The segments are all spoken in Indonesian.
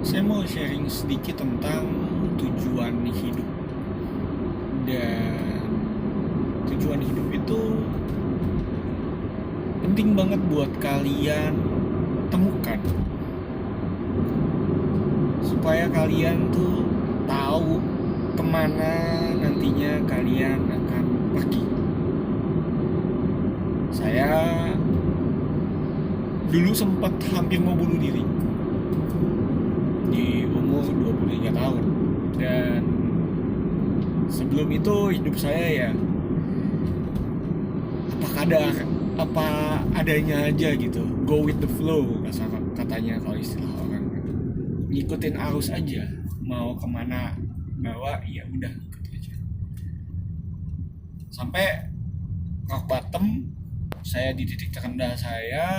Saya mau sharing sedikit tentang tujuan hidup. Dan tujuan hidup itu penting banget buat kalian temukan. Supaya kalian tuh tahu kemana nantinya kalian akan pergi. Saya dulu sempat hampir mau bunuh diri di umur 23 tahun. Dan sebelum itu hidup saya ya apa adanya aja gitu, go with the flow katanya kalau istilah orang, ngikutin arus aja, mau kemana bawa ya udah gitu aja. Sampai rock bottom, saya di titik terendah saya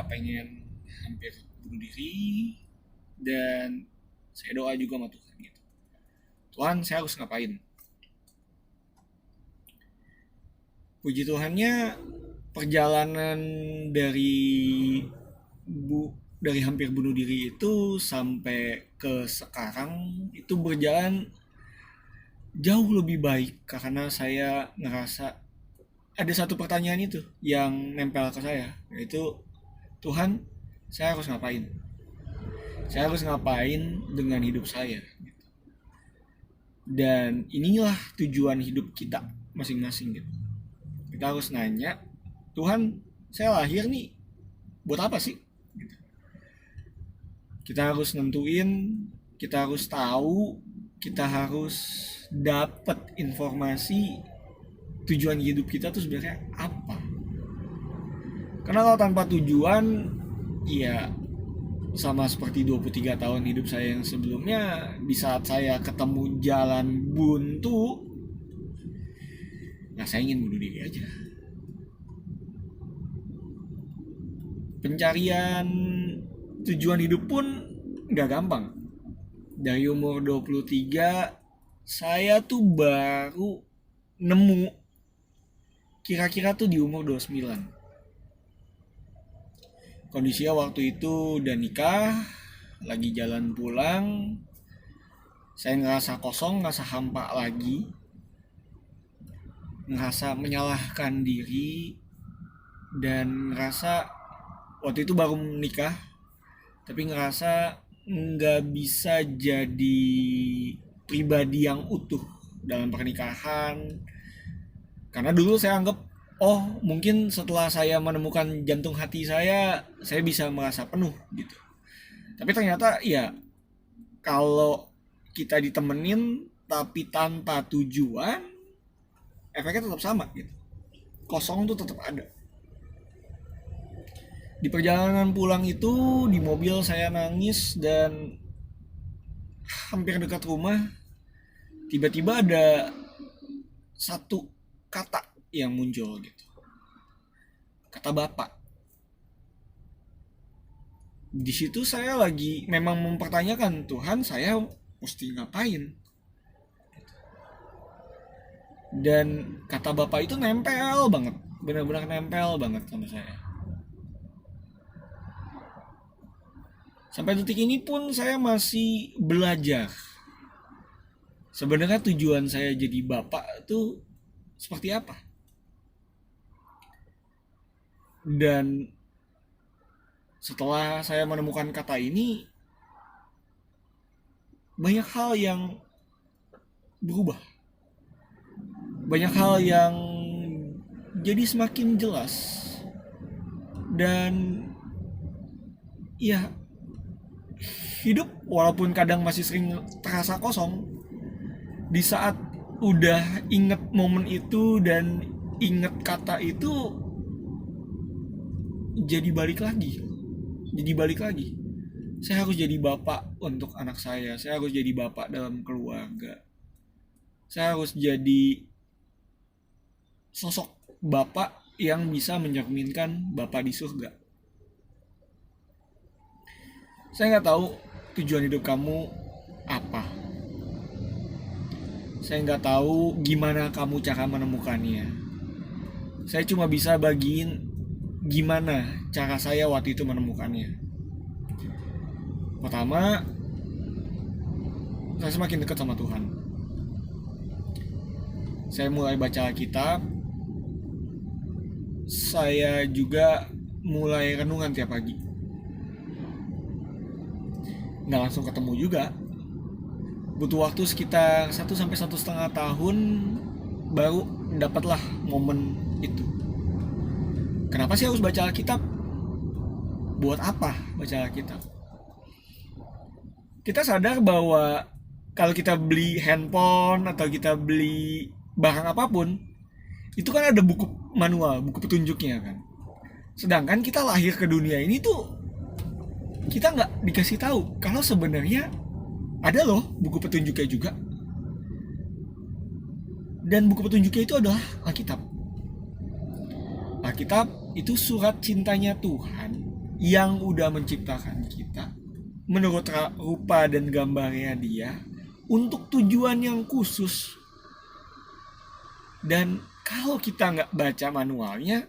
pengen hampir bunuh diri. Dan saya doa juga sama Tuhan gitu, Tuhan saya harus ngapain. Puji Tuhannya perjalanan dari dari hampir bunuh diri itu sampai ke sekarang itu berjalan jauh lebih baik, karena saya ngerasa ada satu pertanyaan itu yang nempel ke saya, yaitu Tuhan, saya harus ngapain? Saya harus ngapain dengan hidup saya? Dan inilah tujuan hidup kita masing-masing gitu. Kita harus nanya, Tuhan, saya lahir nih buat apa sih? Kita harus nentuin, kita harus tahu, kita harus dapat informasi tujuan hidup kita tuh sebenarnya apa. Karena kalau tanpa tujuan, ya sama seperti 23 tahun hidup saya yang sebelumnya, di saat saya ketemu jalan buntu, nah saya ingin bunuh diri aja. Pencarian tujuan hidup pun gak gampang. Dari umur 23, saya tuh baru nemu kira-kira tuh di umur 29. Kondisinya waktu itu udah nikah, lagi jalan pulang, saya ngerasa kosong, ngerasa hampa lagi, ngerasa menyalahkan diri, dan ngerasa waktu itu baru nikah, tapi ngerasa nggak bisa jadi pribadi yang utuh dalam pernikahan. Karena dulu saya anggap, oh mungkin setelah saya menemukan jantung hati saya bisa merasa penuh gitu. Tapi ternyata ya, kalau kita ditemenin tapi tanpa tujuan, efeknya tetap sama gitu. Kosong tuh tetap ada. Di perjalanan pulang itu, di mobil saya nangis, dan hampir dekat rumah tiba-tiba ada satu kata yang muncul gitu. Kata Bapak. Di situ saya lagi memang mempertanyakan, Tuhan, saya mesti ngapain? Dan kata Bapak itu nempel banget, benar-benar nempel banget sama saya. Sampai detik ini pun saya masih belajar. Sebenarnya tujuan saya jadi bapak itu seperti apa? Dan setelah saya menemukan kata ini, banyak hal yang berubah. Banyak hal yang jadi semakin jelas. Dan ya, hidup walaupun kadang masih sering terasa kosong, di saat udah inget momen itu dan inget kata itu, jadi balik lagi. Saya harus jadi bapak untuk anak saya harus jadi bapak dalam keluarga, saya harus jadi sosok bapak yang bisa mencerminkan bapak di surga. Saya nggak tahu tujuan hidup kamu apa. Saya nggak tahu gimana kamu cara menemukannya. Saya cuma bisa bagiin gimana cara saya waktu itu menemukannya. Pertama, saya semakin dekat sama Tuhan. Saya mulai baca Alkitab. Saya juga mulai renungan tiap pagi. Nggak langsung ketemu juga. Butuh waktu sekitar 1-1,5 tahun baru dapatlah momen itu. Kenapa sih harus baca Alkitab? Buat apa baca Alkitab? Kita sadar bahwa kalau kita beli handphone atau kita beli barang apapun, itu kan ada buku manual, buku petunjuknya kan. Sedangkan kita lahir ke dunia ini tuh kita nggak dikasih tahu kalau sebenarnya ada loh buku petunjuknya juga. Dan buku petunjuknya itu adalah Alkitab. Alkitab itu surat cintanya Tuhan yang udah menciptakan kita menurut rupa dan gambarnya Dia untuk tujuan yang khusus. Dan kalau kita nggak baca manualnya,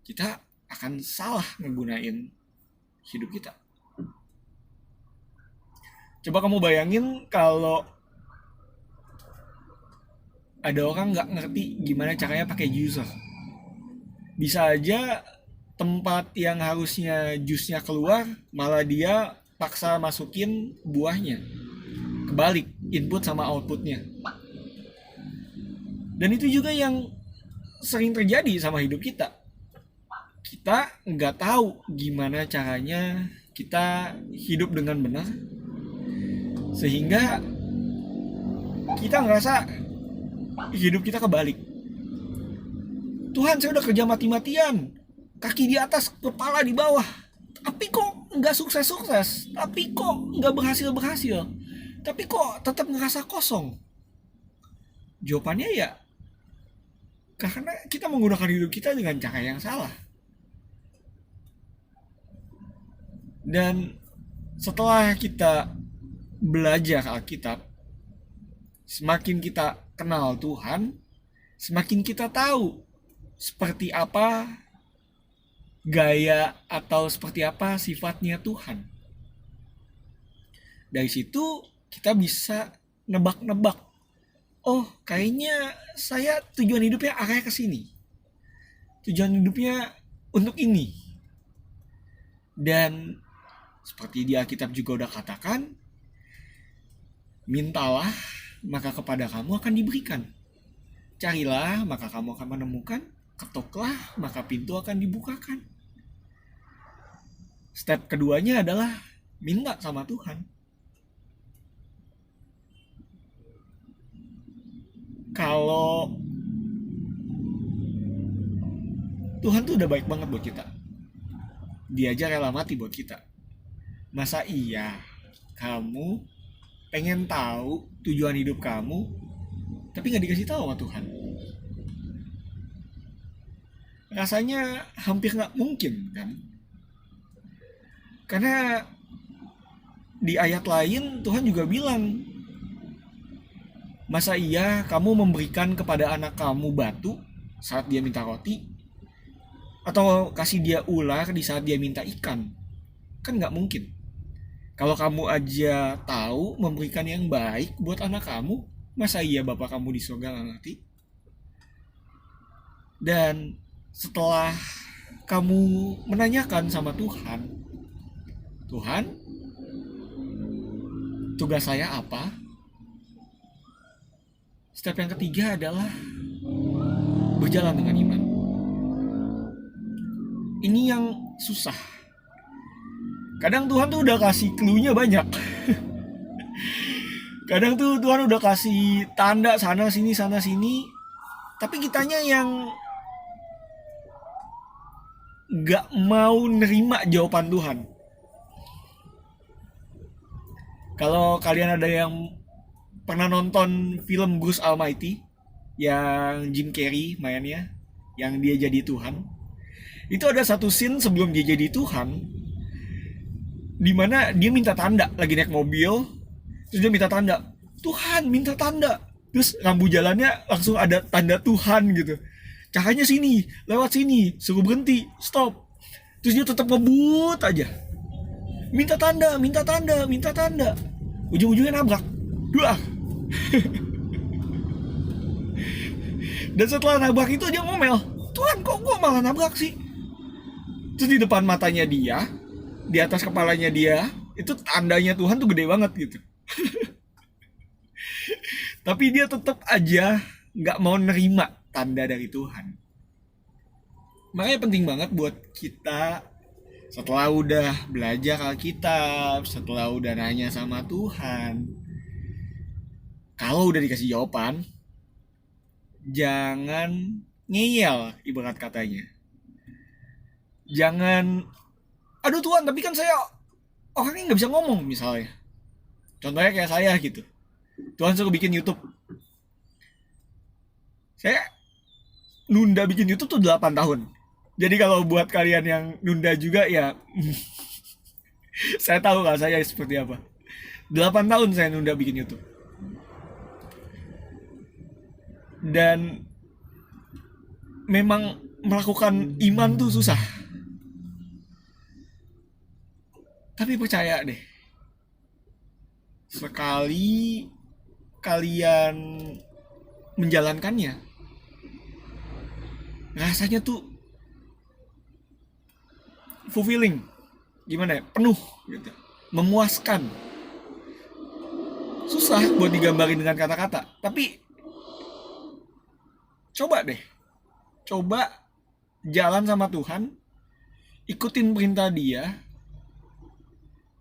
kita akan salah ngegunain hidup kita. Coba kamu bayangin kalau ada orang nggak ngerti gimana caranya pakai juicer. Bisa aja tempat yang harusnya jusnya keluar, malah dia paksa masukin buahnya. Kebalik, input sama outputnya. Dan itu juga yang sering terjadi sama hidup kita. Kita nggak tahu gimana caranya kita hidup dengan benar, sehingga kita ngerasa hidup kita kebalik. Tuhan, saya udah kerja mati-matian, kaki di atas, kepala di bawah, tapi kok nggak sukses-sukses, tapi kok nggak berhasil-berhasil, tapi kok tetap ngerasa kosong. Jawabannya ya karena kita menggunakan hidup kita dengan cara yang salah. Dan setelah kita belajar Alkitab, semakin kita kenal Tuhan, semakin kita tahu seperti apa gaya atau seperti apa sifatnya Tuhan. Dari situ kita bisa nebak-nebak. Oh, kayaknya saya tujuan hidupnya arahnya ke sini. Tujuan hidupnya untuk ini. Dan seperti di Alkitab juga udah katakan, mintalah maka kepada kamu akan diberikan. Carilah maka kamu akan menemukan. Ketoklah maka pintu akan dibukakan. Step keduanya adalah minta sama Tuhan. Kalau Tuhan tuh udah baik banget buat kita, Dia aja rela mati buat kita. Masa iya kamu pengen tahu tujuan hidup kamu tapi gak dikasih tahu sama Tuhan? Rasanya hampir gak mungkin kan? Karena di ayat lain Tuhan juga bilang, masa iya kamu memberikan kepada anak kamu batu saat dia minta roti, atau kasih dia ular di saat dia minta ikan? Kan gak mungkin. Kalau kamu aja tahu memberikan yang baik buat anak kamu, masa iya Bapak kamu di surga gak ngerti? Dan setelah kamu menanyakan sama Tuhan, Tuhan, tugas saya apa? Step yang ketiga adalah berjalan dengan iman. Ini yang susah. Kadang Tuhan tuh udah kasih clue-nya banyak. Kadang tuh Tuhan udah kasih tanda sana sini, tapi kitanya yang gak mau nerima jawaban Tuhan. Kalau kalian ada yang pernah nonton film Bruce Almighty yang Jim Carrey mainnya, yang dia jadi Tuhan, itu ada satu scene sebelum dia jadi Tuhan dimana dia minta tanda, lagi naik mobil, terus dia minta tanda, Tuhan minta tanda, terus rambu jalannya langsung ada tanda Tuhan gitu, cahayanya sini, lewat sini, suruh berhenti, stop, terus dia tetap ngebut aja. minta tanda, minta tanda, minta tanda. Ujung-ujungnya nabrak. Duh. Dan setelah nabrak itu dia ngomel, Tuhan kok gue malah nabrak sih. Terus di depan matanya dia, di atas kepalanya dia, itu tandanya Tuhan tuh gede banget gitu. Tapi dia tetap aja gak mau nerima tanda dari Tuhan. Makanya penting banget buat kita setelah udah belajar Alkitab, setelah udah nanya sama Tuhan, kalau udah dikasih jawaban, jangan ngeyel ibarat katanya. Jangan, aduh Tuhan tapi kan saya orangnya gak bisa ngomong misalnya. Contohnya kayak saya gitu. Tuhan suruh bikin YouTube. Saya nunda bikin YouTube tuh 8 tahun. Jadi kalau buat kalian yang nunda juga ya saya tahu lah saya seperti apa. 8 tahun saya nunda bikin YouTube. Dan memang melakukan iman tuh susah. Tapi percaya deh, sekali kalian menjalankannya, rasanya tuh fulfilling, gimana ya, penuh gitu, memuaskan. Susah buat digambarin dengan kata-kata, tapi coba deh, coba jalan sama Tuhan, ikutin perintah Dia,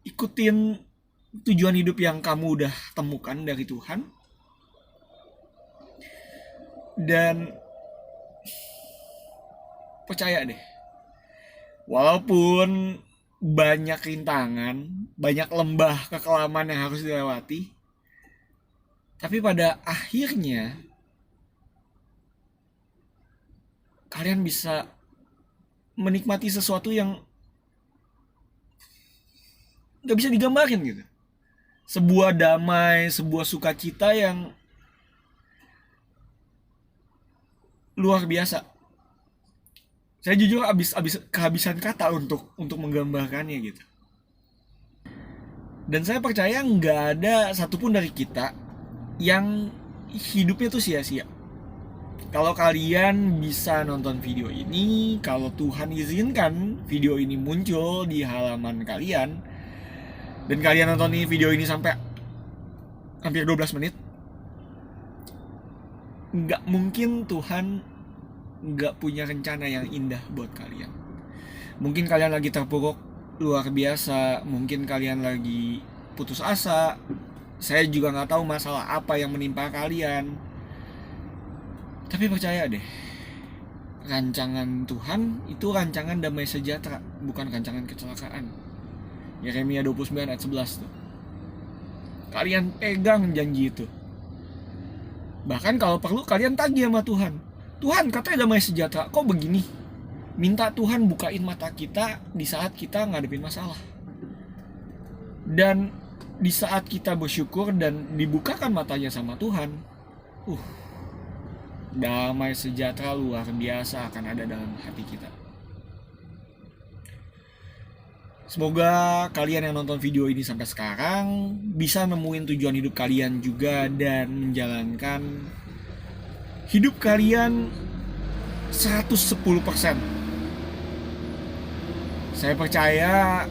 ikutin tujuan hidup yang kamu udah temukan dari Tuhan, dan percaya deh, walaupun banyak rintangan, banyak lembah kekelaman yang harus dilewati, tapi pada akhirnya kalian bisa menikmati sesuatu yang gak bisa digambarin gitu. Sebuah damai, sebuah sukacita yang luar biasa. Saya jujur kehabisan kata untuk menggambarkannya gitu. Dan saya percaya nggak ada satupun dari kita yang hidupnya tuh sia-sia. Kalau kalian bisa nonton video ini, kalau Tuhan izinkan video ini muncul di halaman kalian, dan kalian nonton video ini sampai hampir 12 menit, nggak mungkin Tuhan nggak punya rencana yang indah buat kalian. Mungkin kalian lagi terpuruk luar biasa, mungkin kalian lagi putus asa, saya juga nggak tahu masalah apa yang menimpa kalian. Tapi percaya deh, rancangan Tuhan itu rancangan damai sejahtera, bukan rancangan kecelakaan. Yeremia 29 ayat 11 tuh. Kalian pegang janji itu. Bahkan kalau perlu kalian tagih sama Tuhan. Tuhan katanya damai sejahtera, kok begini? Minta Tuhan bukain mata kita di saat kita ngadepin masalah. Dan di saat kita bersyukur dan dibukakan matanya sama Tuhan, damai sejahtera luar biasa akan ada dalam hati kita. Semoga kalian yang nonton video ini sampai sekarang bisa nemuin tujuan hidup kalian juga dan menjalankan hidup kalian 110%. Saya percaya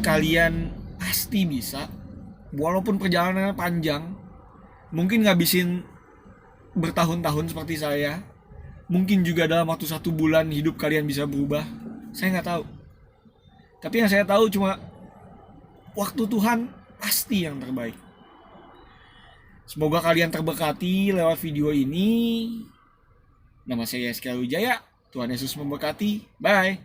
kalian pasti bisa, walaupun perjalanannya panjang, mungkin ngabisin bertahun-tahun seperti saya, mungkin juga dalam waktu 1 bulan hidup kalian bisa berubah, saya nggak tahu. Tapi yang saya tahu cuma waktu Tuhan pasti yang terbaik. Semoga kalian terberkati lewat video ini. Nama saya Eskal Wijaya. Tuhan Yesus memberkati. Bye.